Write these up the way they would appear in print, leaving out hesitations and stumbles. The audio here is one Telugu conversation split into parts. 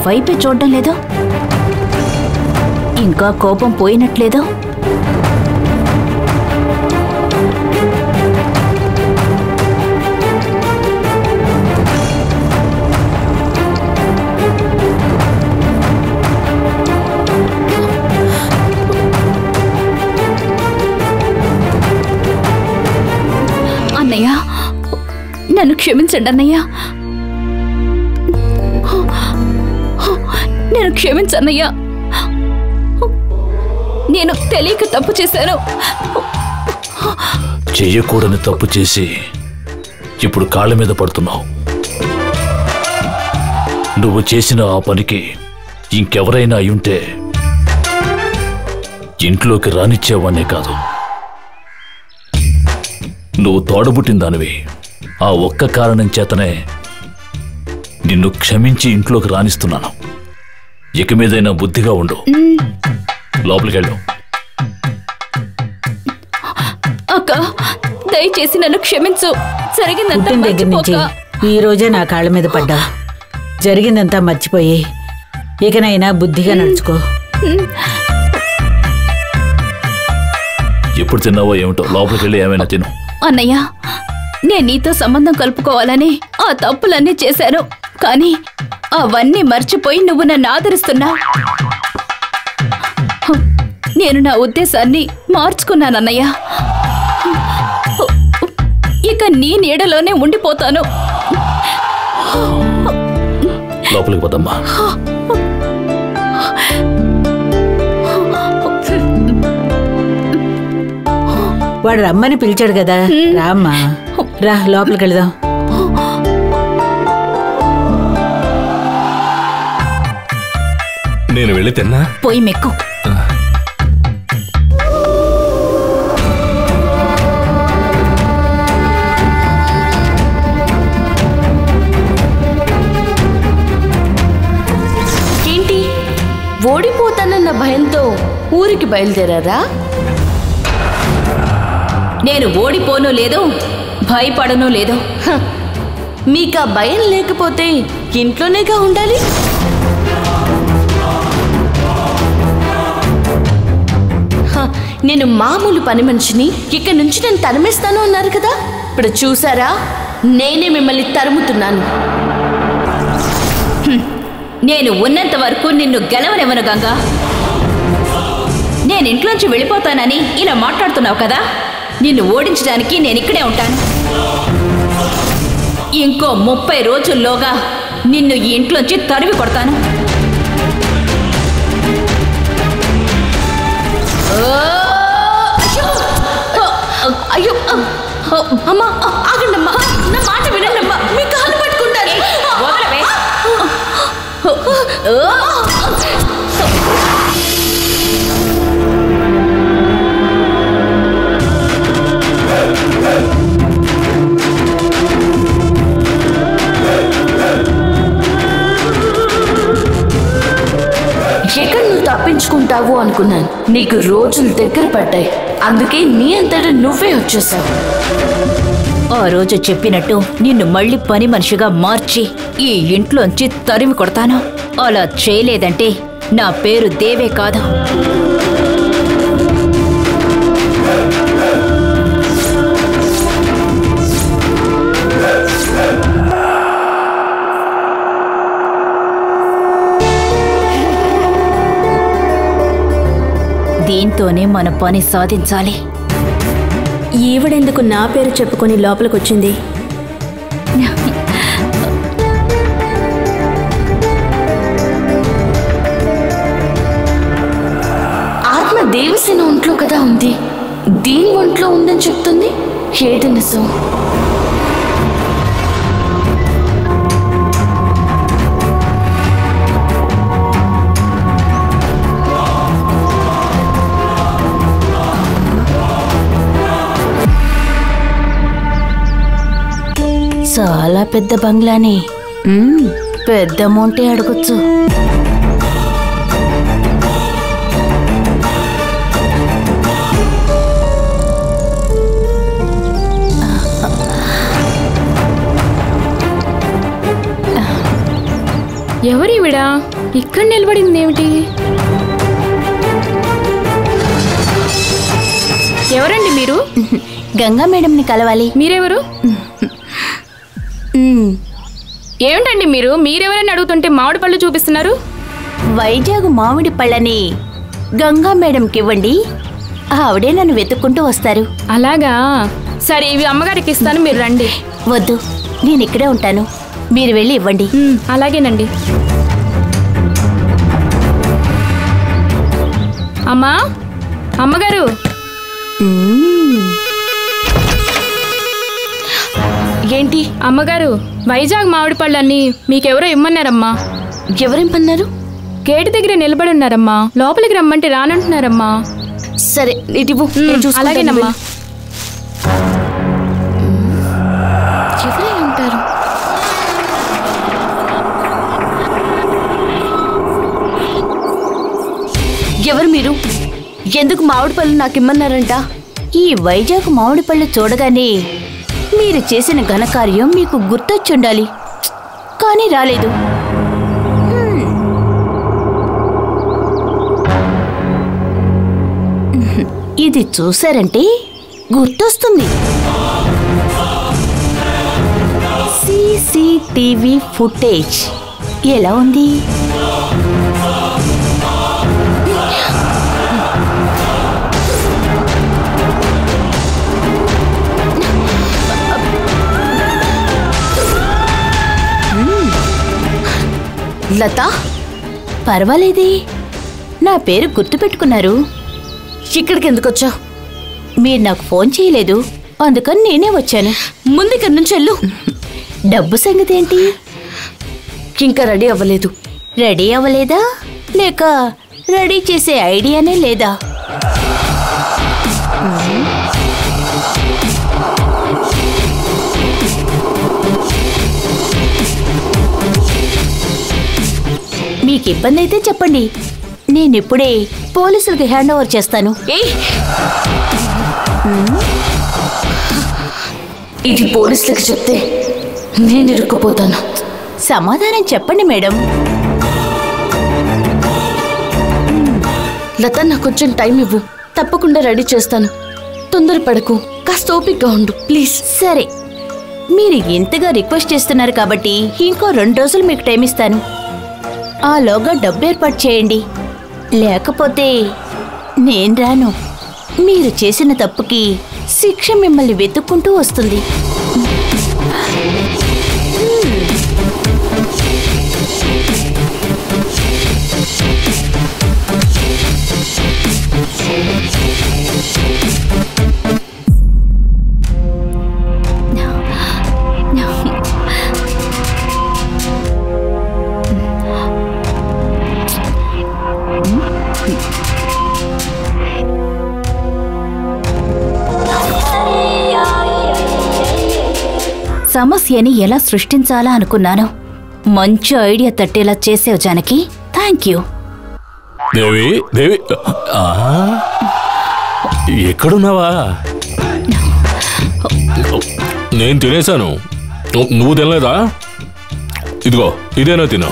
వైపే చూడడం లేదో, ఇంకా కోపం పోయినట్లేదో. అన్నయ్య, నన్ను క్షమించండి అన్నయ్య, నేను క్షమించన్నయ్యా. నేను తెలియక తప్పు చేశాను. చెయ్యకూడని తప్పు చేసి ఇప్పుడు కాళ్ళ మీద పడుతున్నావు. నువ్వు చేసిన ఆ పనికి ఇంకెవరైనా అయ్యుంటే ఇంట్లోకి రానిచ్చేవాణ్ణే కాదు. నువ్వు తోడబుట్టిన దానివి. ఆ ఒక్క కారణం చేతనే నిన్ను క్షమించి ఇంట్లోకి రానిస్తున్నాను. ఇక మీదైనా బుద్ధిగా ఉండు. లోపలికెళ్ళు. అక్క, దయచేసి నన్ను క్షమించు. జరిగిందంతా దగ్గర నుంచి ఈ రోజే నా కాళ్ళ మీద పడ్డా. జరిగిందంతా మర్చిపోయి ఇకనైనా బుద్ధిగా నడుచుకో. ఎప్పుడు తిన్నావో ఏమిటో, లోపలికెళ్ళి ఏమైనా తిను. అన్నయ్య, నేను నీతో సంబంధం కలుపుకోవాలని ఆ తప్పులన్నీ చేశాను. కానీ అవన్నీ మర్చిపోయి నువ్వు నన్ను ఆదరిస్తున్నా. నేను నా ఉద్దేశాన్ని మార్చుకున్నానన్నయ్య. ఇక నీ నీడలోనే ఉండిపోతాను. లోపలికి పోదమ్మా. వాడు రమ్మని పిలిచాడు కదా, రామ్మా. రా, లోపలికి వెళదాం. నేను వెళ్ళి తిన్నా. పోయి మెక్కు. ఏంటి, ఓడిపోతానన్న భయంతో ఊరికి బయలుదేరారా? నేను ఓడిపోను లేదు, భయపడను లేదు. మీకు ఆ భయం లేకపోతే ఇంట్లోనేగా ఉండాలి. నేను మామూలు పని మనిషిని, ఇక్కడి నుంచి నేను తరిమేస్తాను అన్నారు కదా. ఇప్పుడు చూసారా, నేనే మిమ్మల్ని తరుముతున్నాను. నేను ఉన్నంత వరకు నిన్ను గెలవనివ్వను గంగా. నేను ఇంట్లోంచి వెళ్ళిపోతానని ఇలా మాట్లాడుతున్నావు కదా. నిన్ను ఓడించడానికి నేను ఇక్కడే ఉంటాను. ఇంకో 30 రోజుల్లోగా నిన్ను ఈ ఇంట్లోంచి తరిమి కొడతాను. అయ్యో అమ్మా, ఆగండమ్మా, నా మాట వినండమ్మా, మీ కాలు పట్టుకుంటాను. ఎక్కడ నువ్వు తప్పించుకుంటావు అనుకున్నాను. నీకు రోజులు దగ్గర పడ్డాయి, అందుకే నీ అంతటా నువ్వే వచ్చేసావు. ఆ రోజు చెప్పినట్టు నిన్ను మళ్ళీ పని మనిషిగా మార్చి ఈ ఇంట్లోంచి తరిమి కొడతాను. అలా చేయలేదంటే నా పేరు దేవే కాదు. దీంతోనే మన పని సాధించాలి. ఈవిడెందుకు నా పేరు చెప్పుకొని లోపలికొచ్చింది? ఆత్మ దేవసేన ఒంట్లో కదా ఉంది, దీని ఒంట్లో ఉందని చెప్తుంది. ఏది నిజం? చాలా పెద్ద బంగ్లానే, పెద్ద అమౌంటే అడగొచ్చు. ఎవరివిడా ఇక్కడ నిలబడింది ఏమిటి? ఎవరండి మీరు? గంగా మేడంని కలవాలి. మీరెవరు? ఏమిటండి మీరెవరని అడుగుతుంటే మామిడి పళ్ళు చూపిస్తున్నారు? వైజాగ్ మామిడి పళ్ళని గంగా మేడంకి ఇవ్వండి, ఆవిడే నన్ను వెతుక్కుంటూ వస్తారు. అలాగా, సరే ఇవి అమ్మగారికి ఇస్తాను, మీరు రండి. వద్దు, నేను ఇక్కడే ఉంటాను, మీరు వెళ్ళి ఇవ్వండి. అలాగేనండి. అమ్మగారు. ఏంటి అమ్మగారు, వైజాగ్ మామిడి పళ్ళన్నీ మీకెవరో ఇమ్మన్నారమ్మా. ఎవరిమ్మన్నారు? గేటు దగ్గర నిలబడి ఉన్నారమ్మా, లోపలికి రమ్మంటే రానంటున్నారమ్మా. సరే ఇటు. అలాగేనమ్మా. ఎవరై ఉంటారు? ఎవరు మీరు? ఎందుకు మామిడి పళ్ళు నాకు ఇమ్మన్నారంట? ఈ వైజాగ్ మామిడి పళ్ళు చూడగానే మీరు చేసిన ఘనకార్యం మీకు గుర్తొచ్చుండాలి, కానీ రాలేదు. ఇది చూసారంటే గుర్తొస్తుంది. సీసీటీవీ ఫుటేజ్ ఎలా ఉంది? లత, పర్వాలేదే, నా పేరు గుర్తుపెట్టుకున్నారు. ఇక్కడికి ఎందుకు వచ్చావు? మీరు నాకు ఫోన్ చేయలేదు, అందుకని నేనే వచ్చాను. ముందుకి నుంచి వెళ్ళు. డబ్బు సంగతి ఏంటి? ఇంకా రెడీ అవ్వలేదు. రెడీ అవ్వలేదా, లేక రెడీ చేసే ఐడియానే లేదా? మీకు ఇబ్బంది అయితే చెప్పండి, నేనిప్పుడే పోలీసులకి హ్యాండ్ ఓవర్ చేస్తాను. ఇది పోలీసులకు చెప్తే నేను ఇరుక్కుపోతాను. సమాధానం చెప్పండి మేడం. లత, నాకు కొంచెం టైం ఇవ్వు, తప్పకుండా రెడీ చేస్తాను. తొందరపడకు, కాస్త ఓపికగా ఉండు ప్లీజ్. సరే, మీరు ఇంతగా రిక్వెస్ట్ చేస్తున్నారు కాబట్టి ఇంకో 2 రోజులు మీకు టైం ఇస్తాను. ఆలోగా డబ్బు ఏర్పాటు చేయండి, లేకపోతే నేను రాను. మీరు చేసిన తప్పుకి శిక్ష మిమ్మల్ని వెతుక్కుంటూ వస్తుంది. సమస్యని ఎలా సృష్టించాలా అనుకున్నాను. మంచి ఐడియా తట్టేలా చేసావు జానకి, థ్యాంక్ యూ. దేవి దేవి, ఎక్కడున్నావా? నేను తినేశాను, నువ్వు తినలేదా? ఇదిగో ఇదేనా తిను.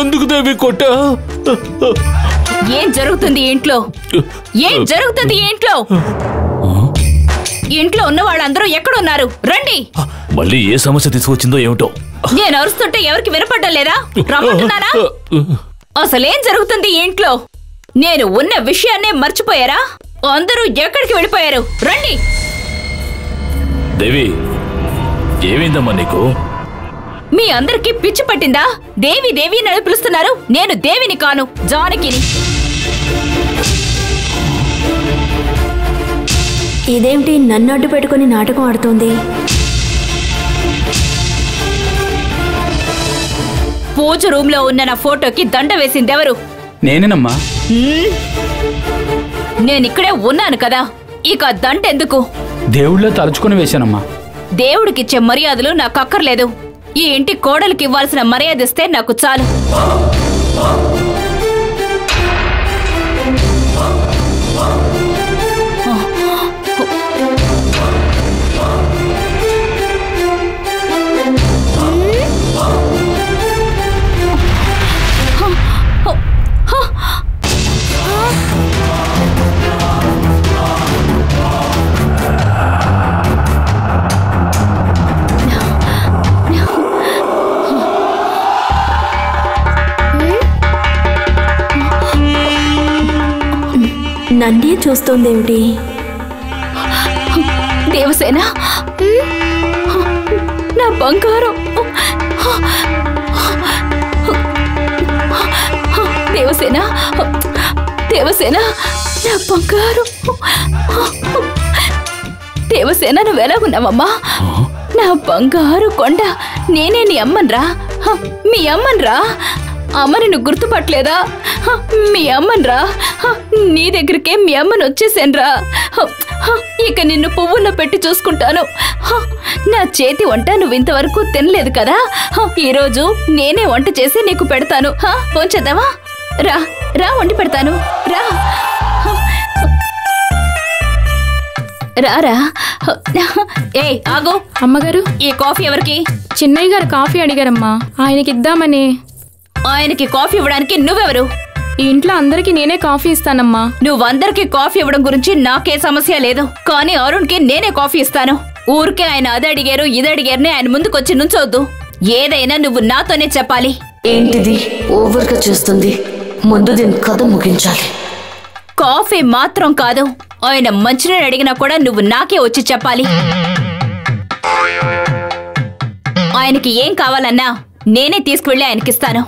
ఎందుకు దేవి కొట్టా? ఏం జరుగుతుంది ఇంట్లో? ఏం జరుగుతుంది ఇంట్లో? ఇంట్లో ఉన్న వాళ్ళందరూ ఎక్కడున్నారు? రండి. మళ్ళీ ఏ సమస్య తీసుకొచ్చిందో ఏమిటో. నేను అరుస్తుంటే ఎవరికి వినపడ్డం లేదా? రమ్మంటున్నారా? అసలేం జరుగుతుంది ఇంట్లో? నేను ఉన్న విషయాన్నే మర్చిపోయారా? అందరూ ఎక్కడికి వెళ్ళిపోయారు? రండి. దేవి, ఏమైందమ్మా నీకు? మీ అందరికీ పిచ్చి పట్టిందా? దేవి దేవి అని పిలుస్తున్నారు. నేను దేవిని కాను, జానకిని. ఇదేమిటి నన్ను అడ్డు పెట్టుకుని నాటకం ఆడుతోంది? పూజ రూమ్ లో ఉన్న నా ఫోటోకి దండ వేసింది ఎవరు? నేనేనమ్మా. నేనిక్కడే ఉన్నాను కదా, ఇక దండ ఎందుకు? దేవుళ్ళో తలుచుకుని వేశానమ్మా. దేవుడికిచ్చే మర్యాదలు నాకు అక్కర్లేదు. ఈ ఇంటి కోడలికి ఇవ్వాల్సిన మర్యాద ఇస్తే నాకు చాలు. నన్నే చూస్తోందేమిటి? దేవసేన, నా బంగారం. దేవసేన, దేవసేన, నా బంగారం. దేవసేన, నువ్వు ఎలా ఉన్నావమ్మా? నా బంగారు కొండ. నేనే నీ అమ్మన్రా, మీ అమ్మన్రా. అమ్మని నువ్వు గుర్తుపట్టలేదా? మీ అమ్మన్రా. నీ దగ్గరికే మీ అమ్మని వచ్చేసానురా. ఇక నిన్ను పువ్వుల్లో పెట్టి చూసుకుంటాను. నా చేతి వంట నువ్వు ఇంతవరకు తినలేదు కదా. ఈరోజు నేనే వంట చేసి నీకు పెడతాను. వంచేద్దావా? రా రా, వండి పెడతాను. రా రారా. ఏ ఆగో. అమ్మగారు, ఈ కాఫీ ఎవరికి? చిన్నయ్య గారు కాఫీ అడిగారమ్మా, ఆయనకి ఇద్దామని. ఆయనకి కాఫీ ఇవ్వడానికి నువ్వెవరు? ఈ ఇంట్లో అందరికీ నేనే కాఫీ ఇస్తానమ్మా. నువ్వందరికి కాఫీ ఇవ్వడం గురించి నాకే సమస్య లేదు, కానీ అరుణ్కి నేనే కాఫీ ఇస్తాను. ఊరికే ఆయన అది అడిగారు ఇది అడిగారని ఆయన ముందుకొచ్చి నుంచోద్దు. ఏదైనా నువ్వు నాతోనే చెప్పాలి. ఏంటిది ఓవర్గా చేస్తుంది? ముందు దీని కథ ముగించాలి. కాఫీ మాత్రం కాదు, ఆయన మంచినీళ్ళు అడిగినా కూడా నువ్వు నాకే వచ్చి చెప్పాలి. ఆయనకి ఏం కావాలన్నా నేనే తీసుకువెళ్ళి ఆయనకిస్తాను.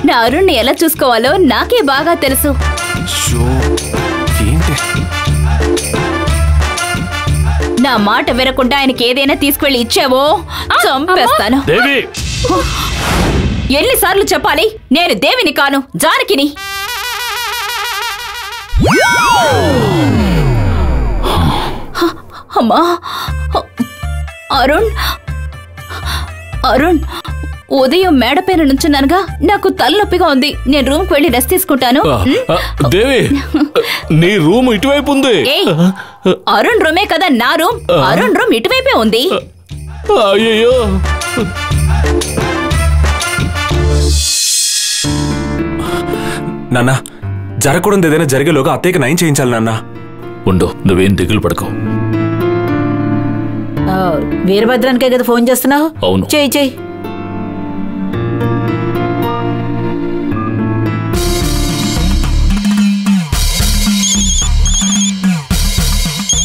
నా అరుణ్ని ఎలా చూసుకోవాలో నాకే బాగా తెలుసు. నా మాట వినకుండా ఆయనకి ఏదైనా తీసుకువెళ్ళి ఇచ్చావో చంపేస్తాను. ఎన్నిసార్లు చెప్పాలి? నేను దేవిని కాను, జానకిని. అమ్మా, అరుణ్, అరుణ్, ఉదయం మేడపైన నుంచున్నానుగా, నాకు తలనొప్పిగా ఉంది. నేను రూమ్కి వెళ్ళి రెస్ట్ తీసుకుంటాను. దేవి, నీ రూమ్ ఇటువైపు ఉంది. అరుణ్ రూమే కదా నా రూమ్. అరుణ్ రూమ్ ఇటువైపే ఉంది. అయ్యో, నాన్న, జరగకూడదు ఏదైనా జరిగేలోగా అత్తయ్యకి నయం చేయించాలి నాన్న. ఉండు, నువ్వేం దిగులు పడకు. వీరభద్రానికే కదా ఫోన్ చేస్తున్నావు? అవును, చెయ్యి చెయ్యి.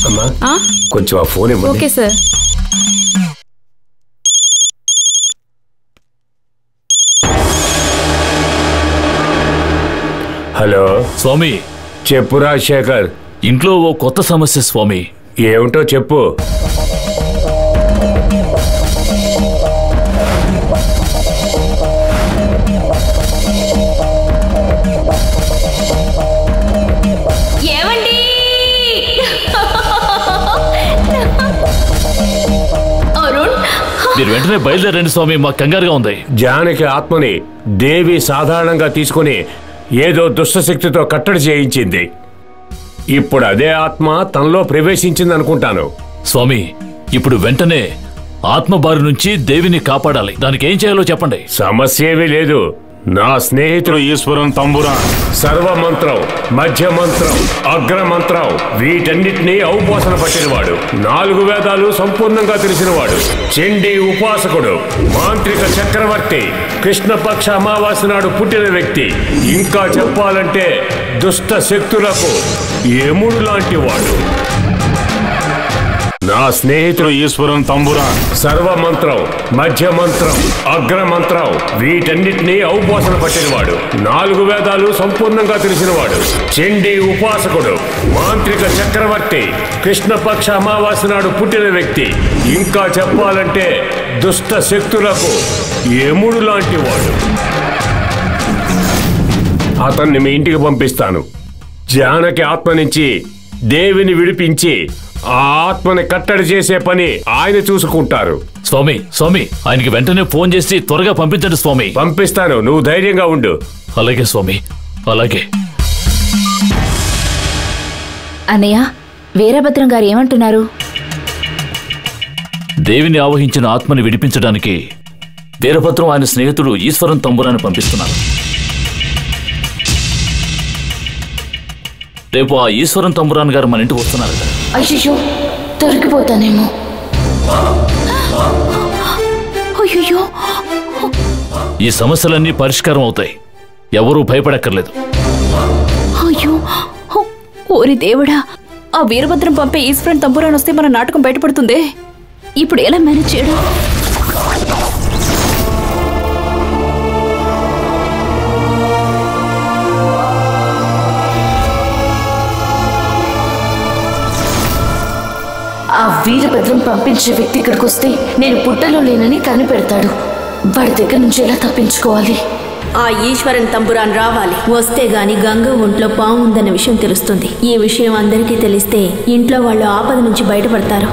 అమ్మా, కొంచెం ఆ ఫోన్ ఇవ్వండి. Okay sir. హలో స్వామి. చెప్పు రాజశేఖర్. ఇంట్లో ఓ కొత్త సమస్య స్వామి. ఏమిటో చెప్పు. ఏమండి? అరుణ్, మీరు వెంటనే బయలుదేరండి స్వామి, మా కంగారుగా ఉంది. జానకి ఆత్మని దేవి సాధారణంగా తీసుకుని ఏదో దుష్టశక్తితో కట్టడి చేయించింది. ఇప్పుడు అదే ఆత్మ తనలో ప్రవేశించింది అనుకుంటాను. స్వామి, ఇప్పుడు వెంటనే ఆత్మ బారి నుంచి దేవిని కాపాడాలి. దానికి ఏం చేయాలో చెప్పండి. సమస్య ఏమీ లేదు. నా స్నేహితుడు ఈశ్వరం తంబురా సర్వమంత్రం, మధ్య మంత్రం, అగ్రమంత్రం వీటన్నిటినీ ఔపోసన పట్టినవాడు. 4 వేదాలు సంపూర్ణంగా తెలిసినవాడు. చండీ ఉపాసకుడు, మాంత్రిక చక్రవర్తి, కృష్ణపక్ష అమావాస్య నాడు పుట్టిన వ్యక్తి. ఇంకా చెప్పాలంటే దుష్ట శక్తులకు యముడు లాంటి వాడు. నా స్నేహితుడు ఈశ్వరం తంబురా సర్వమంత్రం, మధ్య మంత్రం, అగ్రమంత్రం వీటన్నిటినీ ఔపోసన పట్టినవాడు. 4 వేదాలు సంపూర్ణంగా తెలిసినవాడు. చండీ ఉపాసకుడు, మాంత్రిక చక్రవర్తి, కృష్ణపక్ష అమావాస్య నాడు పుట్టిన వ్యక్తి. ఇంకా చెప్పాలంటే దుష్ట శక్తులకు యముడు లాంటి వాడు. అతన్ని మీ ఇంటికి పంపిస్తాను. జానకి ఆత్మ నుంచి దేవిని విడిపించి ఆ ఆత్మని కట్టడి చేసే పని ఆయన చూసుకుంటారు. స్వామి, స్వామి, ఆయనకి వెంటనే ఫోన్ చేసి త్వరగా పంపించండి స్వామి. పంపిస్తాను, నువ్వు ధైర్యంగా ఉండు. అలాగే స్వామి, అలాగే. అన్నయ్య, వీరభద్రం గారు ఏమంటున్నారు? దేవిని ఆవహించిన ఆత్మని విడిపించడానికి వీరభద్రం ఆయన స్నేహితుడు ఈశ్వరం తంబురాన్ని పంపిస్తున్నారు. రేపు ఆ ఈశ్వరం తంబురాన్ గారు మన ఇంటికి వస్తున్నారు. అయ్యో, దొరికిపోతానేమో. ఈ సమస్యలన్నీ పరిష్కారం అవుతాయి. ఎవరూ భయపడక్కర్లేదు. అయ్యో ఓరి దేవుడా, ఆ వీరభద్రం పంపే ఈశ్వరన్ తంబురాన్ వస్తే మన నాటకం బయటపడుతుంది. ఇప్పుడు ఎలా మేనేజ్ చేయడం? ఆ వీరభద్రం పంపించే వ్యక్తి ఇక్కడికి వస్తే నేను పుట్టలో లేనని కనిపెడతాడు. వాడి దగ్గర నుంచి ఎలా తప్పించుకోవాలి? ఆ ఈశ్వరన్ తంబురాన్ రావాలి. వస్తే గాని గంగ ఒంట్లో పాము ఉందన్న విషయం తెలుస్తుంది. ఈ విషయం అందరికీ తెలిస్తే ఇంట్లో వాళ్ళు ఆపద నుంచి బయటపడతారు.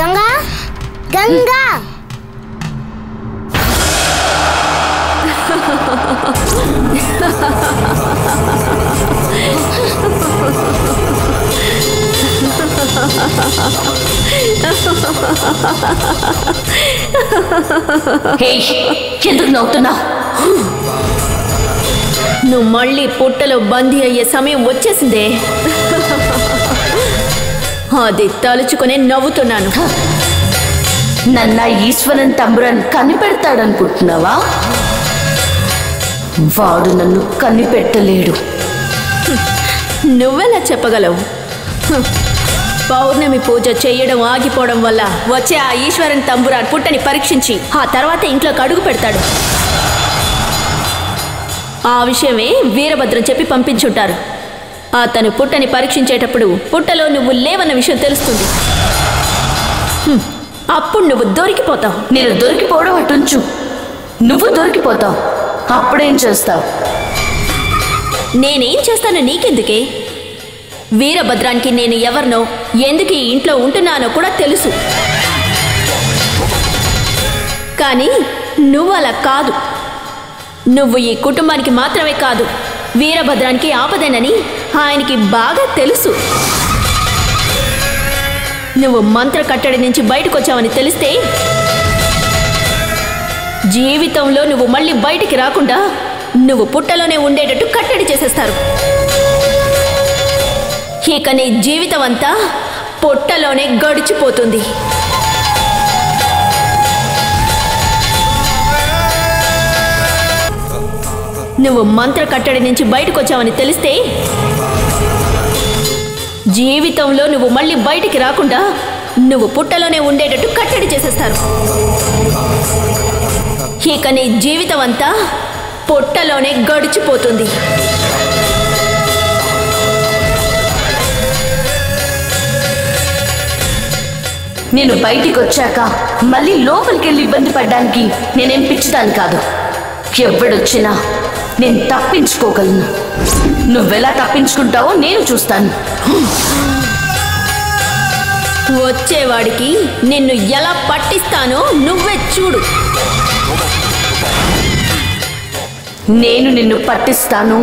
గంగా గంగా ఎందుకు నవ్వుతున్నావు? నువ్వు మళ్ళీ పుట్టలో బందీ అయ్యే సమయం వచ్చేసిందే. అది తలుచుకునే నవ్వుతున్నాను. నన్న ఈశ్వరన్ తంబురాన్ కనిపెడతాడనుకుంటున్నావా? వాడు నన్ను కనిపెట్టలేడు. నువ్వెలా చెప్పగలవు? పౌర్ణమి పూజ చేయడం ఆగిపోవడం వల్ల వచ్చే ఆ ఈశ్వరన్ తంబురాన్ పుట్టని పరీక్షించి ఆ తర్వాత ఇంట్లోకి అడుగు పెడతాడు. ఆ విషయమే వీరభద్రం చెప్పి పంపించుంటారు. అతను పుట్టని పరీక్షించేటప్పుడు పుట్టలో నువ్వు లేవన్న విషయం తెలుస్తుంది. అప్పుడు నువ్వు దొరికిపోతావు. నేను దొరికిపోవడం అటుంచు, నువ్వు దొరికిపోతావు. అప్పుడేం చేస్తావు? నేనేం చేస్తానో నీకెందుకే? వీరభద్రానికి నేను ఎవరినో, ఎందుకు ఈ ఇంట్లో ఉంటున్నానో కూడా తెలుసు. కానీ నువ్వు అలా కాదు. నువ్వు ఈ కుటుంబానికి మాత్రమే కాదు, వీరభద్రానికి ఆపదేనని ఆయనకి బాగా తెలుసు. నువ్వు మంత్ర కట్టడి నుంచి బయటకు వచ్చావని తెలిస్తే జీవితంలో నువ్వు మళ్ళీ బయటికి రాకుండా నువ్వు పుట్టలోనే ఉండేటట్టు కట్టడి చేసేస్తారు. ఇక నీ జీవితం అంతా పుట్టలోనే గడిచిపోతుంది. నువ్వు మంత్ర కట్టడి నుంచి బయటకు వచ్చావని తెలిస్తే జీవితంలో నువ్వు మళ్ళీ బయటికి రాకుండా నువ్వు పుట్టలోనే ఉండేటట్టు కట్టడి చేసేస్తారు. ఇక నీ జీవితం అంతా పుట్టలోనే గడిచిపోతుంది. నేను బయటికి వచ్చాక మళ్ళీ లోపలికి వెళ్ళి ఇబ్బంది పడ్డానికి నేనేం పిచ్చిదాన్ని కాదు. ఎవడొచ్చినా నేను తప్పించుకోగలను. నువ్వెలా తప్పించుకుంటావో నేను చూస్తాను. వచ్చేవాడికి నిన్ను ఎలా పట్టిస్తానో నువ్వే చూడు. నేను నిన్ను పట్టిస్తాను,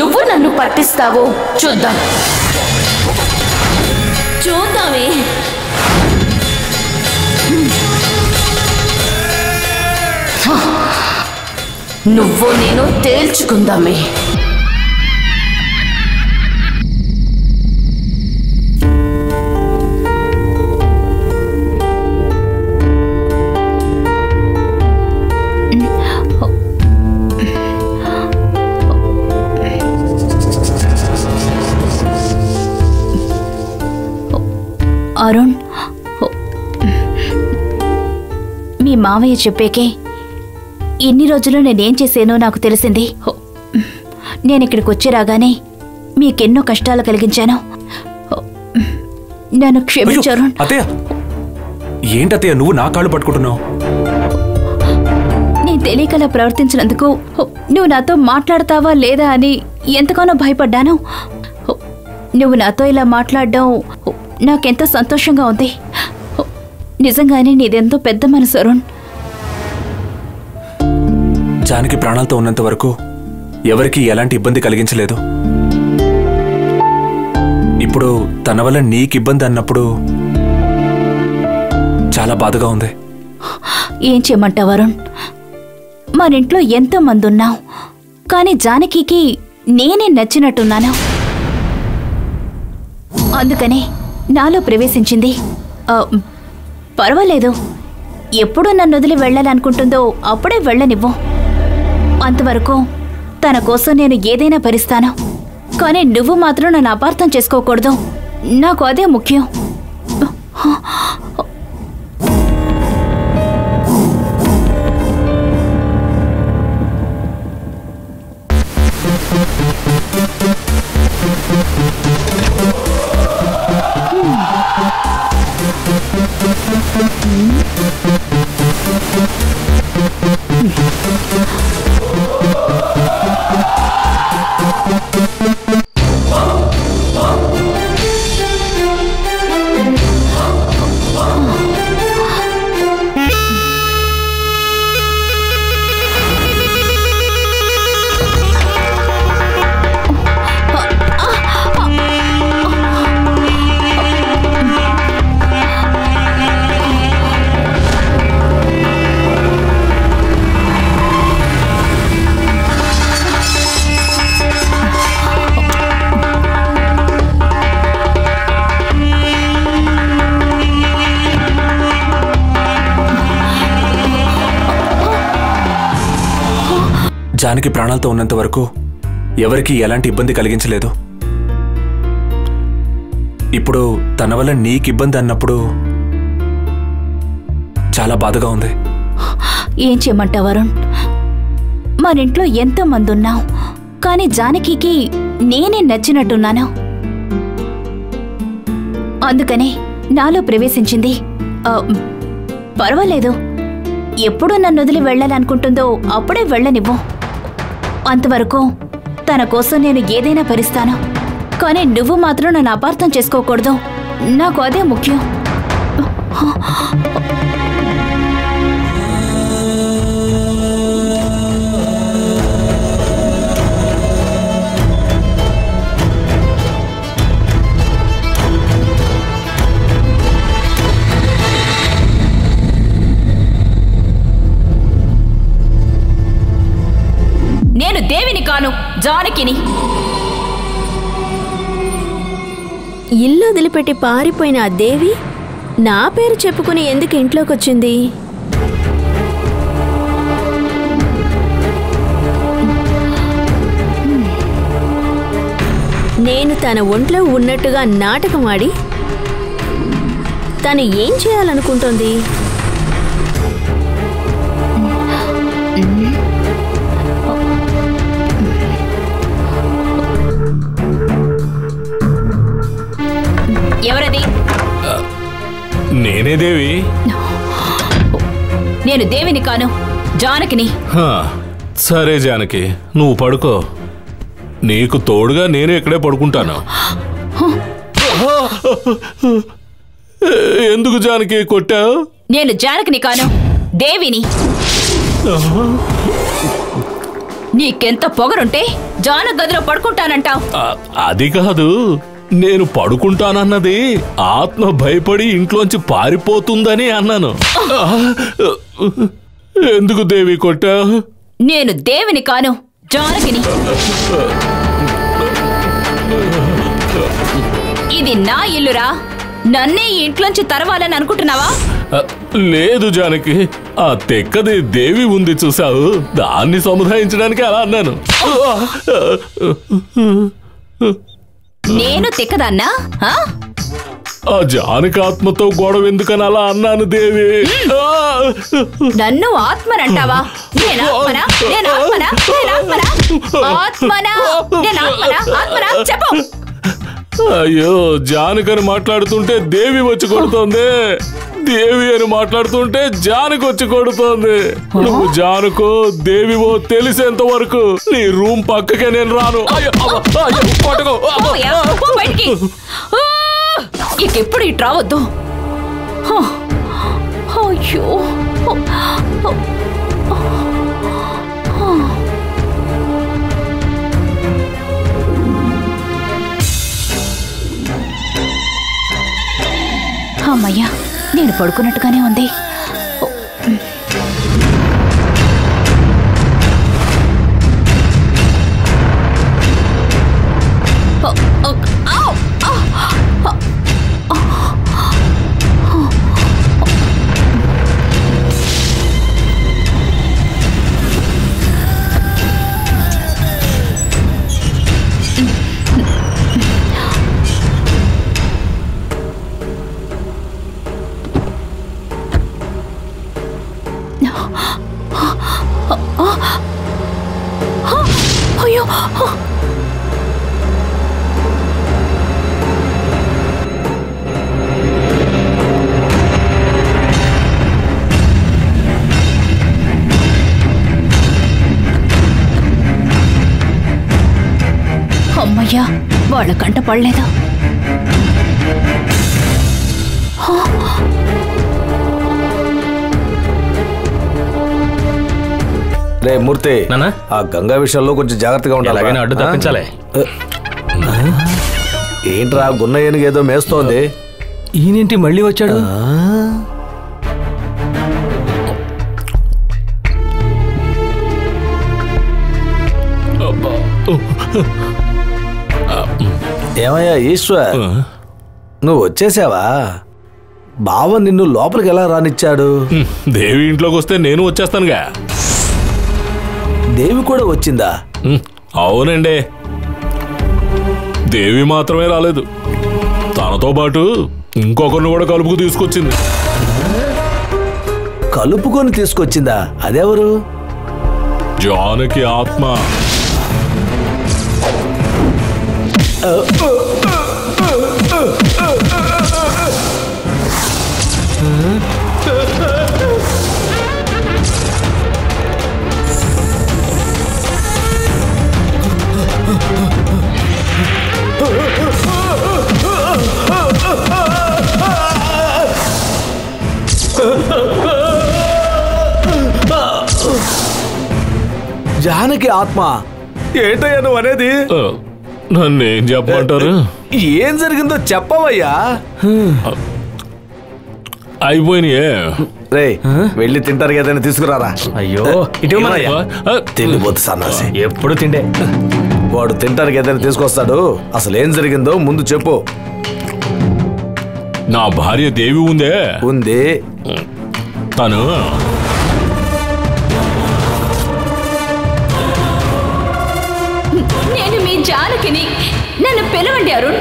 నువ్వు నన్ను పట్టిస్తావో చూద్దాం. చూద్దామే. నువ్వు నేను తేల్చుకుందామే. అరుణ్, మీ మావయ్య చెప్పేకే ఇన్ని రోజులు నేనేం చేశానో నాకు తెలిసింది. నేను ఇక్కడికి వచ్చి రాగానే మీకెన్నో కష్టాలు కలిగించాను. నన్ను క్షమించారు. అత్తయ్య, ఏంటత్తయ్య నువ్వు నా కాళ్ళు పట్టుకుంటున్నావు? నేను తెలియకలా ప్రవర్తించినందుకు నువ్వు నాతో మాట్లాడతావా లేదా అని ఎంతగానో భయపడ్డాను. నువ్వు నాతో ఇలా మాట్లాడడం నాకెంతో సంతోషంగా ఉంది. నిజంగానే నీదెంతో పెద్ద మనసు అరుణ్. జానకి ప్రాణాలతో ఉన్నంత వరకు ఎవరికి ఎలాంటి ఇబ్బంది కలిగించలేదు. ఇప్పుడు తన వల్ల నీకు ఇబ్బంది అన్నప్పుడు చాలా బాధగా ఉంది. ఏం చేయమంటావు అరుణ్? మన ఇంట్లో ఎంతో మంది ఉన్నావు, కానీ జానకికి నేనే నచ్చినట్టున్నాను. అందుకనే నాలో ప్రవేశించింది. పర్వాలేదు. ఎప్పుడు నన్ను వదిలి వెళ్ళాలనుకుంటుందో అప్పుడే వెళ్ళనివ్వు. అంతవరకు తన కోసం నేను ఏదైనా భరిస్తాను. కానీ నువ్వు మాత్రం నన్ను అపార్థం చేసుకోకూడదు. నాకు అదే ముఖ్యం. జానకి ప్రాణాలతో ఉన్నంత వరకు ఎవరికి ఎలాంటి ఇబ్బంది కలిగించలేదు. ఇప్పుడు తన వల్ల నీకు ఇబ్బంది అన్నప్పుడు చాలా బాధగా ఉంది. ఏం చేయమంటావు వరుణ్? మన ఇంట్లో ఎంతో మంది ఉన్నాం, కానీ జానకికి నేనే నచ్చినట్టున్నాను. అందుకనే నాలో ప్రవేశించింది. పర్వాలేదు, ఎప్పుడు నన్ను వదిలి వెళ్ళాలనుకుంటుందో అప్పుడే వెళ్ళనివ్వు. అంతవరకు తన కోసం నేను ఏదైనా భరిస్తాను. కానీ నువ్వు మాత్రం నన్ను అపార్థం చేసుకోకూడదు. నాకు అదే ముఖ్యం. నేను దేవిని కాను, జానకిని. ఇల్లు వదిలిపెట్టి పారిపోయిన ఆ దేవి నా పేరు చెప్పుకుని ఎందుకు ఇంట్లోకి వచ్చింది? నేను తన ఒంట్లో ఉన్నట్టుగా నాటకం ఆడి తను ఏం చేయాలనుకుంటోంది? ఎవరది? నేనే దేవి. నేను దేవిని కాను, జానకిని. సరే జానకి, నువ్వు పడుకో. నీకు తోడుగా నేను ఇక్కడే పడుకుంటాను. ఎందుకు జానకి కొట్టావు? నేను జానకిని కాను, దేవిని. నీకెంత పొగరుంటే జానకి గదిలో పడుకుంటానంటావు? అది కాదు, నేను పడుకుంటానన్నది ఆత్మ భయపడి ఇంట్లోంచి పారిపోతుందని అన్నాను. ఎందుకు దేవి కొట్టా? నేను దేవిని కాను, జానకిని. ఇది నా ఇల్లురా. నన్నే ఈ ఇంట్లోంచి తరవాలని అనుకుంటున్నావా? లేదు జానకి, ఆ తెక్కది దేవి ఉంది చూసావు, దాన్ని సముదాయించడానికి అలా అన్నాను. నేను తిక్కదన్నా? ఆ జానకి ఆత్మతో గొడవ ఎందుకని అలా అన్నాను దేవి. నన్ను ఆత్మనంటావా? నేను ఆత్మనా? నేను ఆత్మనా? నేను ఆత్మనా? ఆత్మనా? నేను ఆత్మనా? ఆత్మనా? చెప్పు. అయ్యో, జానకని మాట్లాడుతుంటే దేవి వచ్చి కొడుతోంది, దేవి అని మాట్లాడుతుంటే జానకి వచ్చి కొడుతోంది. నువ్వు జానకో దేవివో తెలిసేంత వరకు నీ రూమ్ పక్కకే నేను రాను. ఇంకెప్పుడు ఇటు రావద్దు. అయ్యో, అమ్మయ్యా, నేను పడుకున్నట్టుగానే ఉంది. వాళ్ళ కంట పడలేదు. రే మూర్తి, ఆ గంగా విషయంలో కొంచెం జాగ్రత్తగా ఉండాలి. అడ్డు తప్పించాలి. ఏంట్రా గున్న ఏనుగు ఏదో మేస్తోంది. ఈయనేంటి మళ్ళీ వచ్చాడు? ఏమయ్యా ఈశ్వర్, నువ్వు వచ్చేసావా? బావ నిన్ను లోపలికి ఎలా రానిచ్చాడు? దేవి ఇంట్లోకి వస్తే నేను వచ్చేస్తానుగా. దేవి కూడా వచ్చిందా? అవునండి, దేవి మాత్రమే రాలేదు, తనతో పాటు ఇంకొకరిని కూడా కలుపుకు తీసుకొచ్చింది. కలుపుకొని తీసుకొచ్చిందా? అదెవరు? జానకి ఆత్మ. జానకి ఆత్మ ఏంటయ్యా నువ్వు అనేది? నన్ను ఏం చెప్పమంటారు? ఏం జరిగిందో చెప్పవయ్యా. అయిపోయినాయే. రే వెళ్ళి తింటారు ఏదైనా తీసుకురారా. అయ్యో తిండిపోతు సన్నాసి, ఎప్పుడు తిండే. వాడు తింటానికి ఏదైనా తీసుకొస్తాడు. అసలు ఏం జరిగిందో ముందు చెప్పు. నా భార్య దేవి ఉందే. ఉంది. తను నేను మీ జానకిని, నన్ను పిలవండి అరుణ్.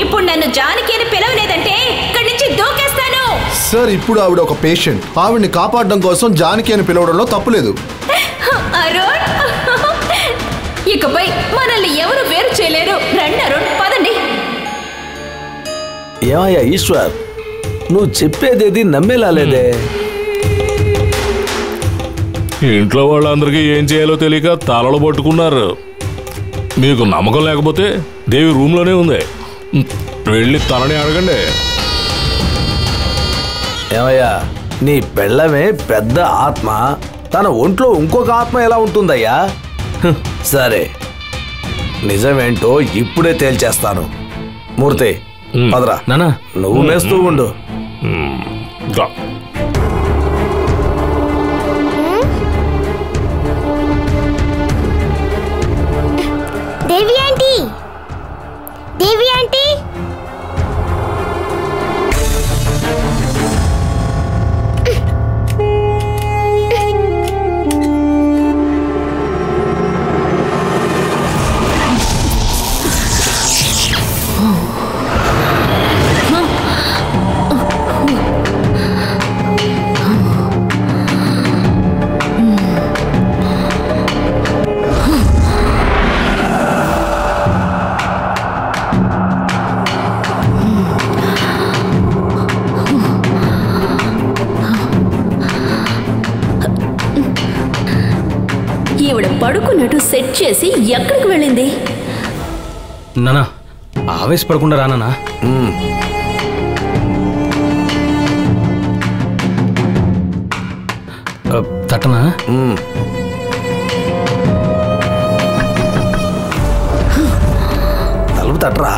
ఇప్పుడు నన్ను జానకి అని పిలవలేదంటే ఇక్కడి నుంచి దూకేస్తాను. సార్, ఇప్పుడు ఆవిడ ఒక పేషెంట్. ఆవిడ్ని కాపాడడం కోసం జానకి అని పిలవడంలో తప్పులేదు. అరుణ్, ఇకపై మనల్ని ఎవరు వేరు చేయలేరు. రండి అరుణ్, పదండి. ఏమయ్యా ఈశ్వర్, నువ్వు చెప్పేదేది నమ్మేలా లేదే. ఇంట్లో వాళ్ళందరికీ ఏం చేయాలో తెలియక తలలు పట్టుకున్నారు. మీకు నమ్మకం లేకపోతే దేవి రూమ్లోనే ఉంది, వెళ్ళి తనని అడగండి. ఏమయ్యా, నీ పెళ్ళమే పెద్ద ఆత్మ, తన ఒంట్లో ఇంకొక ఆత్మ ఎలా ఉంటుందయ్యా? సరే, నిజమేంటో ఇప్పుడే తేల్చేస్తాను. మూర్తి పదరా. నానా నువ్వు మేస్తూ ఉండు. దేవి ఆంటీ, దేవి ఆంటీ, ఈవిడ పడుకున్నట్టు సెట్ చేసి ఎక్కడికి వెళ్ళింది? నానా ఆవేశపడకుండా రానా. తట్టనా? తలుపు తట్టరా.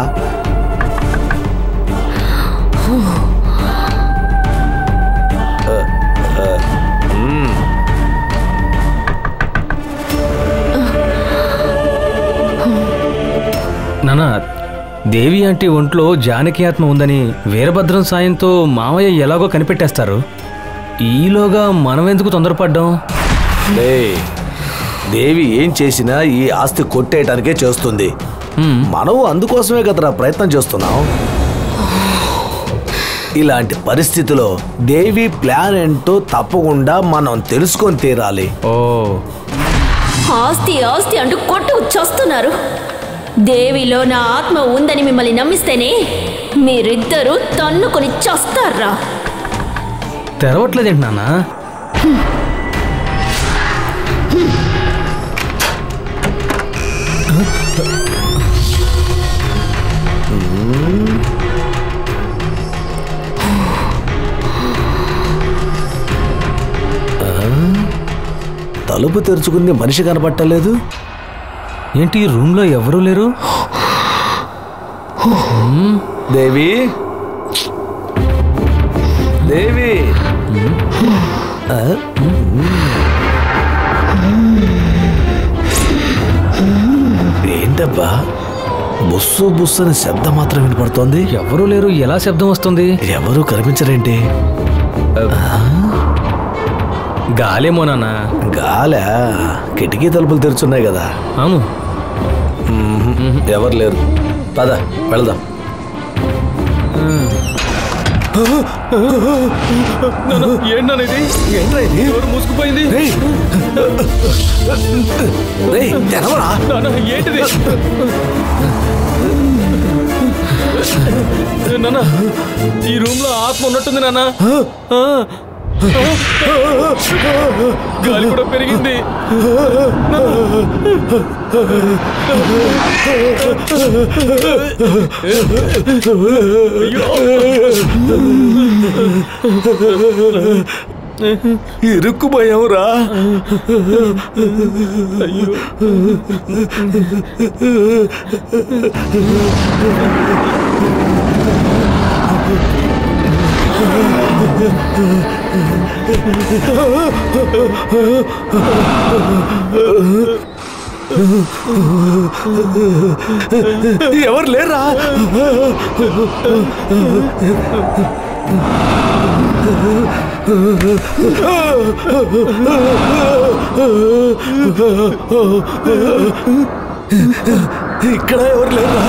నానా, దేవి ఆంటీ ఒంట్లో జానకి ఆత్మ ఉందని వీరభద్రం సాయంతో మామయ్య ఎలాగో కనిపెట్టేస్తారు. ఈలోగా మనం ఎందుకు తొందరపడ్డాం? దేవి ఏం చేసినా ఈ ఆస్తి కొట్టేయటానికే చేస్తుంది. మనం అందుకోసమే కదరా ప్రయత్నం చేస్తున్నాం. ఇలాంటి పరిస్థితిలో దేవి ప్లాన్ ఏంటో తప్పకుండా మనం తెలుసుకొని తీరాలి. ఆస్తి ఆస్తి అంటూ కొట్టుకు చస్తున్నారు. దేవిలో నా ఆత్మ ఉందని మిమ్మల్ని నమ్మిస్తేనే మీరిద్దరూ తన్నుకొని చస్తారా? తెరవట్లేదేంటి నాన్న? తలుపు తెరుచుకుంది, మనిషి కనపట్టలేదు. ఏంటి రూమ్లో ఎవరూ లేరు? దేవి, దేవి, ఏంటబ్బా బుస్సు బుస్సు అని శబ్దం మాత్రం వినపడుతోంది. ఎవరూ లేరు, ఎలా శబ్దం వస్తుంది? ఎవరూ కనిపించరేంటి? గాలేమో నాన్న. గాలా? కిటికీ తలుపులు తెరుచున్నాయి కదా. అవును. ఎవరు లేరు, పద వెళదాం. ఏంటనేది? ఏంట్రా ఇది? ఎవరు మూసుకుపోయింది? ఏంటిది? నాన్న, ఈ రూమ్ లో ఆత్మ ఉన్నట్టుంది నాన్న. గాలి కూడా పెరిగింది. ఇరుక్కుపోయావురా. అయ్యో, ఎవరు లేరా? ఇక్కడ ఎవరు లేరా?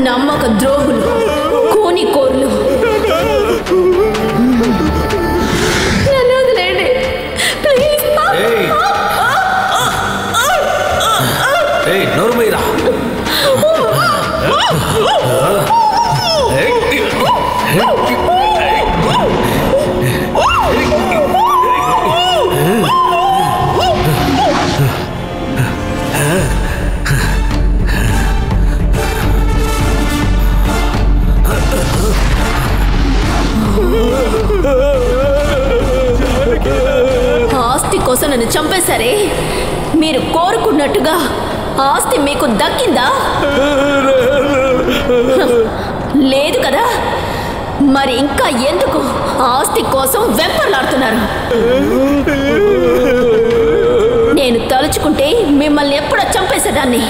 నమ్మక ద్రోహులు, కూని కోర్లు. నన్ను వదిలేయండి ప్లీజ్. నోరు మీరా. ఆస్తి కోసం నన్ను చంపేశారే, మీరు కోరుకున్నట్టుగా ఆస్తి మీకు దక్కిందా? లేదు కదా, మరి ఇంకా ఎందుకు ఆస్తి కోసం వెంపర్లాడుతున్నారు? నేను తలుచుకుంటే మిమ్మల్ని ఎప్పుడో చంపేసేదాన్ని.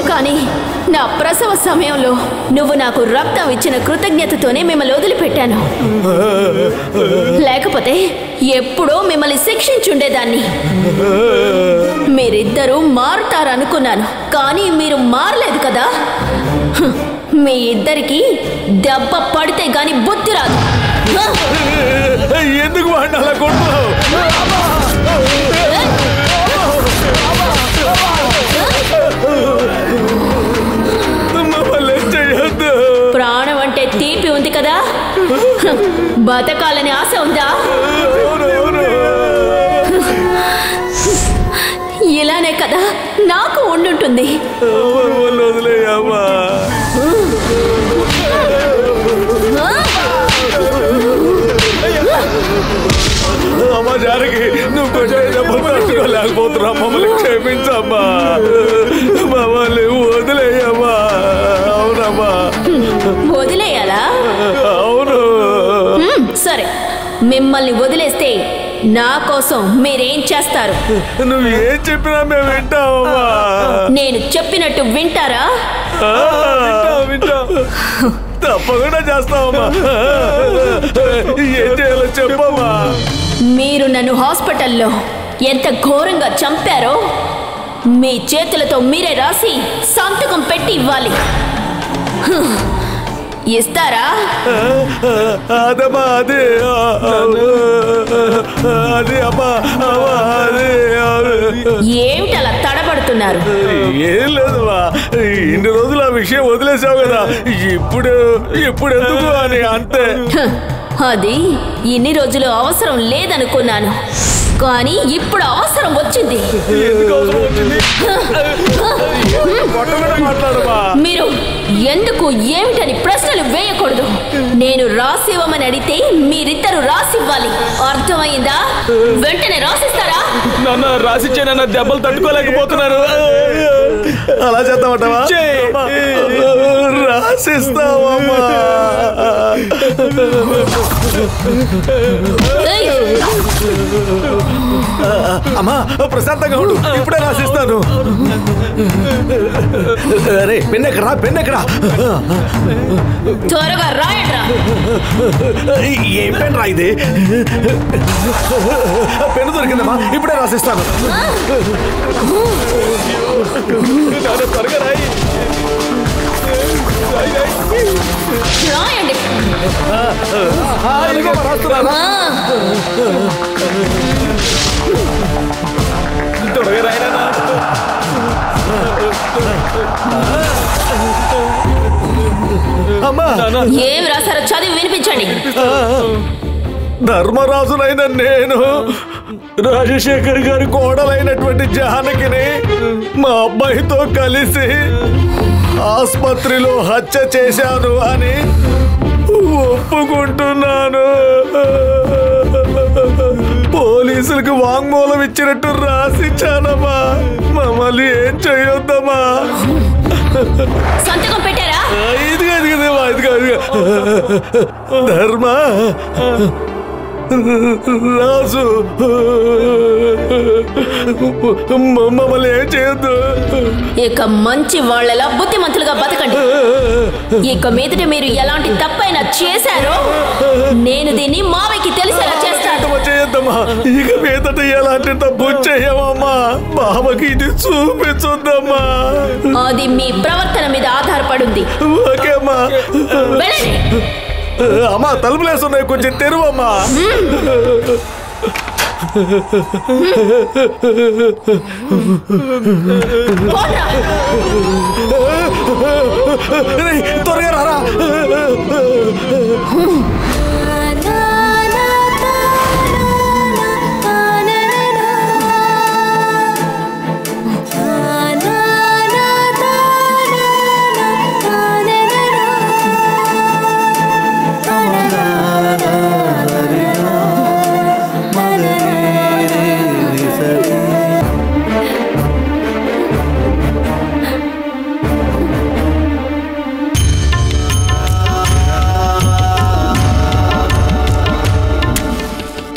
కానీ నా ప్రసవ సమయంలో నువ్వు నాకు రక్తం ఇచ్చిన కృతజ్ఞతతోనే మిమ్మల్ని వదిలిపెట్టాను. లేకపోతే ఎప్పుడో మిమ్మల్ని శిక్షించుండేదాన్ని. మీరిద్దరూ మారుతారనుకున్నాను, కానీ మీరు మారలేదు కదా. మీ ఇద్దరికి దెబ్బ పడితే గాని బుద్ధి రాదు. ఎందుకు అలా కొడుతున్నావు? ప్రాణం అంటే తీపి ఉంది కదా, బతకాలని ఆశ ఉందా? ఇలానే కదా నాకు ఉండుంటుంది. అమ్మా జానకి, నువ్వు కొంచెం లేకపోతున్నా, మమ్మల్ని క్షమించమ్మా. మమ్మల్ని వదిలేయమ్మా. అవునమ్మా. వదిలేయాలా? అవును. సరే, మిమ్మల్ని వదిలేస్తే నా కోసం మీరేం చేస్తారు? నువ్వు ఏం చెప్పినా మేము వింటామమ్మా. నేను చెప్పినట్టు వింటారా? వింటాం. తప్పకుండా చేస్తావమ్మా. ఏం చేయాలో చెప్పమ్మా. మీరు నన్ను హాస్పిటల్లో ఎంత ఘోరంగా చంపారో మీ చేతులతో మీరే రాసి సంతకం పెట్టి ఇవ్వాలి. ఇస్తారా? అదమ్మా, అదే అదే అమ్మా. ఏమిటలా తడబడుతున్నారు? ఏం లేదమ్మా, ఇన్ని రోజులు ఆ విషయం వదిలేసావు కదా, ఇప్పుడు ఎందుకు అని అంతే. అది ఇన్ని రోజులు అవసరం లేదనుకున్నాను. కానీ ఇప్పుడు అవసరం వచ్చింది. మీరు ఎందుకు ఏమిటని ప్రశ్నలు వేయకూడదు. నేను రాసివ్వమని అడిగితే మీరిద్దరు రాసివ్వాలి. అర్థమైందా? వెంటనే రాసిస్తారా? నాన్న రాసిచ్చే నాన్న, దెబ్బలు తట్టుకోలేకపోతున్నారు. అలా చేద్దామంటావా? రాసిస్తావమ్మా. అమ్మా ప్రశాంతంగా ఉండు, ఇప్పుడే రాసిస్తాను. అరే పెన్నెక్కడా, పెన్నెక్కడా? త్వరగా రాయడ్రా. ఏం పెన్ రా ఇది? పెన్ను దొరికిందమ్మా, ఇప్పుడే రాసిస్తాను. త్వరగా రాయి. రాయండి. త్వరగా రాయనా? అమ్మా ఏం రాశారో చదివి వినిపించండి. ధర్మరాజునైన నేను రాజశేఖర్ గారి కోడలైనటువంటి జానకిని మా అబ్బాయితో కలిసి ఆసుపత్రిలో హత్య చేశాను అని ఒప్పుకుంటున్నాను. పోలీసులకు వాంగ్మూలం ఇచ్చినట్టు రాసిచ్చానమ్మా. మమ్మల్ని ఏం చేయొద్దమ్మా. సంతకం పెట్టారా? ధర్మ రాజు మమ్మల్ని ఏం చేయొద్దు. ఇక మంచి వాళ్ళలా బుద్ధిమంతులుగా బతకండి. ఇక మీదట మీరు ఎలాంటి తప్పైనా చేశారో నేను దీన్ని మావయ్యకి తెలిసేలా చేస్తాను. చేయొద్దమ్మా, ఇక మీదట ఎలాంటి తప్పు చేయమమ్మా. బావకి ఇది చూపించొద్దమ్మా. అది మీ ప్రవర్తన మీద ఆధారపడింది. ఓకేమ్మా. అమ్మా తలుపులేస్తున్నాయి, కొంచెం తెరువమ్మా. త్వరగా రారా.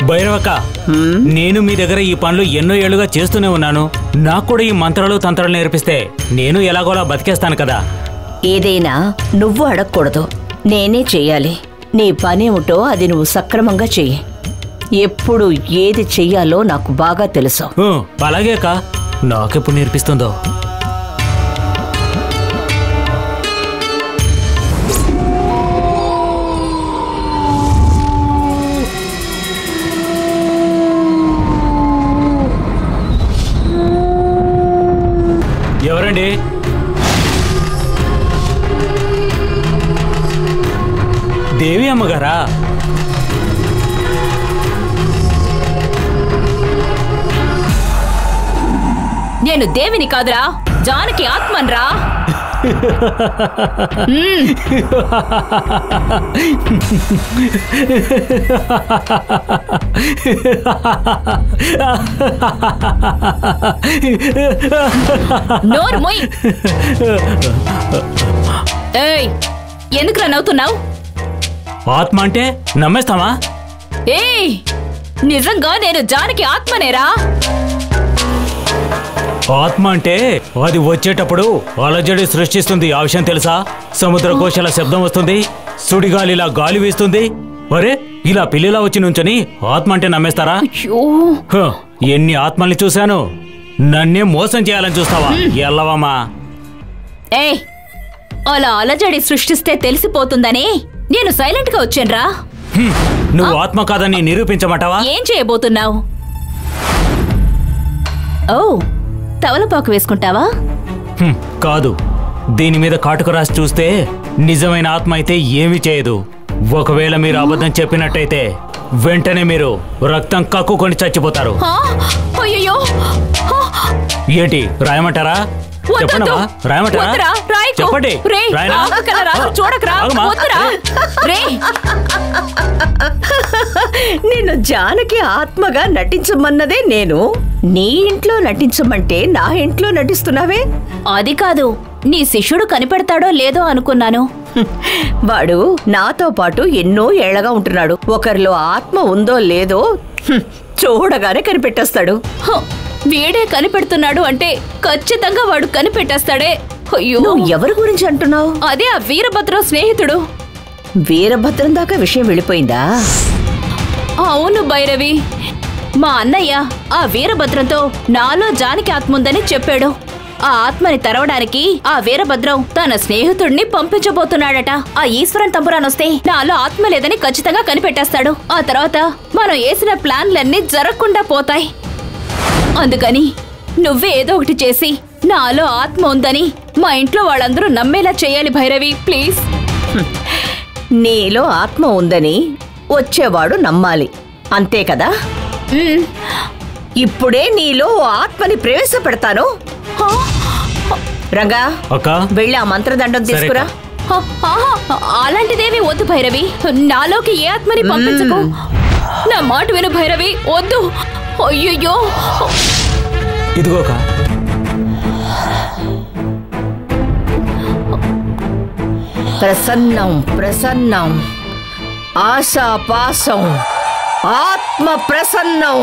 భైరవక్క, నేను మీ దగ్గర ఈ పనులు ఎన్నో ఏళ్లుగా చేస్తూనే ఉన్నాను. నాకు కూడా ఈ మంత్రాలు తంత్రాలు నేర్పిస్తే నేను ఎలాగోలా బతికేస్తాను కదా. ఏదైనా నువ్వు అడగకూడదు, నేనే చెయ్యాలి. నీ పనేమిటో అది నువ్వు సక్రమంగా చెయ్యి. ఎప్పుడు ఏది చెయ్యాలో నాకు బాగా తెలుసు. అలాగే అక్క, నాకెప్పుడు నేర్పిస్తుందో. ఎవరండి? దేవి అమ్మగారా? నేను దేవిని కాదురా, జానకి ఆత్మన్రా. నోరు మొయ్. ఏయ్, ఎందుకురా నవ్వుతున్నావు? ఆత్మ అంటే నమ్మేస్తావా? ఏయ్, నిజంగా నేను జానకి ఆత్మనేరా. ఆత్మ అంటే అది వచ్చేటప్పుడు అలజడి సృష్టిస్తుంది. ఆ విషయం తెలుసా? సముద్ర కోశాల శబ్దం వస్తుంది, సుడిగాలిలా గాలి వీస్తుంది. అరే, ఇలా పిల్లిలా వచ్చి నుంచని ఆత్మ అంటే నమ్మేస్తారా? ఎన్ని ఆత్మల్ని చూశాను. నన్నే మోసం చేయాలని చూస్తావా? ఎల్లవమ్మా. ఏయ్, అలా అలజడి సృష్టిస్తే తెలిసిపోతుందని నేను సైలెంట్ గా వచ్చానురా. నువ్వు ఆత్మ కాదని నిరూపించమంటావా? ఏం చేయబోతున్నావు? ఓ, తవలపాకు వేసుకుంటావా? కాదు, దీని మీద కాటుక రాసి చూస్తే నిజమైన ఆత్మ అయితే ఏమీ చేయదు. ఒకవేళ మీరు అబద్ధం చెప్పినట్టయితే వెంటనే మీరు రక్తం కక్కుకొని చచ్చిపోతారు. అయ్యో ఏంటి రాయమంటారా? చెప్పండమ్మా, రాయమంటారా? చెప్పండి. చూడకరా నిన్ను జానకి ఆత్మగా నటించమన్నదే నేను. నీ ఇంట్లో నటించమంటే నా ఇంట్లో నటిస్తున్నావే? అది కాదు, నీ శిష్యుడు కనిపెడతాడో లేదో అనుకున్నాను. వాడు నాతో పాటు ఎన్నో ఏళ్లగా ఉంటున్నాడు. ఒకరిలో ఆత్మ ఉందో లేదో చూడగానే కనిపెట్టేస్తాడు. వీడే కనిపెడుతున్నాడు అంటే ఖచ్చితంగా వాడు కనిపెట్టేస్తాడే. అయ్యో, నువ్వు ఎవరి గురించి అంటున్నావు? అదే ఆ వీరభద్రం స్నేహితుడు. వీరభద్రం దాకా విషయం వెళ్ళిపోయిందా? అవును భైరవి, మా అన్నయ్య ఆ వీరభద్రంతో నాలో జానకి ఆత్మ ఉందని చెప్పాడు. ఆ ఆత్మని తెరవడానికి ఆ వీరభద్రం తన స్నేహితుడిని పంపించబోతున్నాడట. ఆ ఈశ్వరన్ తంబురానొస్తే నాలో ఆత్మ లేదని ఖచ్చితంగా కనిపెట్టేస్తాడు. ఆ తర్వాత మనం వేసిన ప్లాన్లన్నీ జరగకుండా పోతాయి. అందుకని నువ్వే ఏదో ఒకటి చేసి నాలో ఆత్మ ఉందని మా ఇంట్లో వాళ్ళందరూ నమ్మేలా చేయాలి భైరవి, ప్లీజ్. నీలో ఆత్మ ఉందని వచ్చేవాడు నమ్మాలి, అంతే కదా? ఇప్పుడే నీలో ఆత్మని ప్రవేశపెడతాను. రంగా, వెళ్ళి ఆ మంత్రదండం తీసుకురా. అలాంటిదేవి వద్దు భైరవి, నాలోకి ఏ ఆత్మని పంపించకు. నా మాట విను భైరవి, వద్దు. అయ్యో, ఇదిగోక ప్రసన్నం ప్రసన్నం, ఆశాపాసం, ఆత్మ ప్రసన్నం.